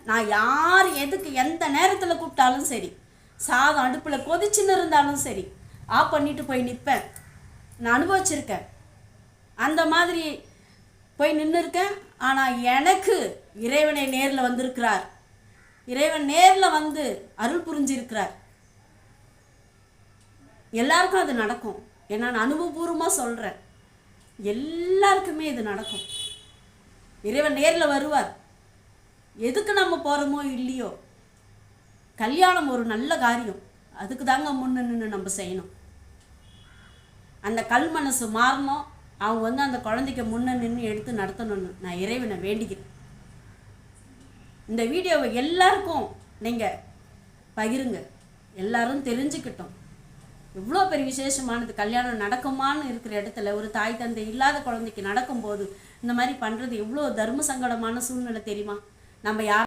நான் யார் எதுக்கு எந்த நேரத்தில் கூப்பிட்டாலும் சரி, சாதம் அடுப்பில் கொதிச்சுன்னு இருந்தாலும் சரி, ஆஃப் பண்ணிட்டு போய் நிற்பேன். நான் அனுபவிச்சிருக்கேன், அந்த மாதிரி போய் நின்று இருக்கேன். ஆனால் எனக்கு இறைவனை நேரில் வந்திருக்கிறார், இறைவன் நேரில் வந்து அருள் புரிஞ்சிருக்கிறார். எல்லாருக்கும் அது நடக்கும். ஏன்னா நான் அனுபவபூர்வமாக சொல்கிறேன், எல்லாருக்குமே இது நடக்கும். இறைவன் நேரில் வருவார். எதுக்கு நம்ம போகிறோமோ இல்லையோ, கல்யாணம் ஒரு நல்ல காரியம், அதுக்கு தாங்க முன்ன நின்று நம்ம செய்யணும். அந்த கல் மனசு மாறணும். அவங்க அந்த குழந்தைக்கு முன்ன நின்று எடுத்து நடத்தணும்னு நான் இறைவனை வேண்டிக்கிறேன். இந்த வீடியோவை எல்லாருக்கும் நீங்கள் பகிருங்க, எல்லாரும் தெரிஞ்சுக்கிட்டோம். எவ்வளோ பெரிய விசேஷமானது. கல்யாணம் நடக்குமான்னு இருக்கிற இடத்துல ஒரு தாய் தந்தை இல்லாத குழந்தைக்கு நடக்கும்போது இந்த மாதிரி பண்ணுறது எவ்வளோ தர்ம சங்கடமான சூழ்நிலை தெரியுமா? நம்ம யார்